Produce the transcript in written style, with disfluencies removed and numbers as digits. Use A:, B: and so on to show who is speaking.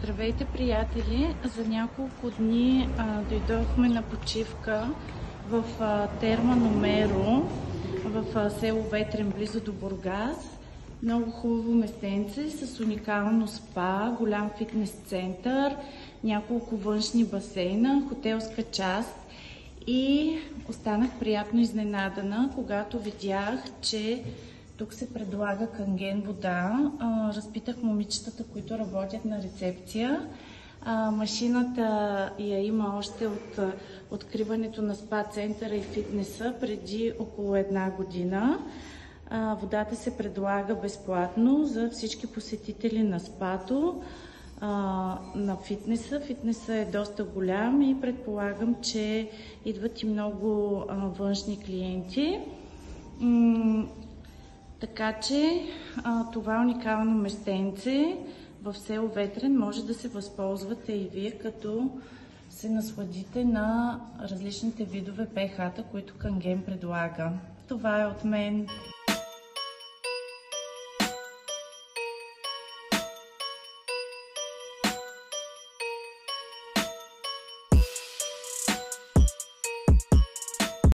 A: Здравейте, приятели! За няколко дни дойдохме на почивка в Терма Номеро, в село Ветрен, близо до Бургас. Много хубаво местенце с уникално спа, голям фитнес център, няколко външни басейна, хотелска част. И останах приятно изненадана, когато видях, че тук се предлага канген вода. Разпитах момичетата, които работят на рецепция. Машината я има още от откриването на спа центъра и фитнеса преди около една година. Водата се предлага безплатно за всички посетители на спато, на фитнеса. Фитнесът е доста голям и предполагам, че идват и много външни клиенти. Така че това уникално местенце в село Ветрен може да се възползвате и вие, като се насладите на различните видове ПХ-та, които канген предлага. Това е от мен.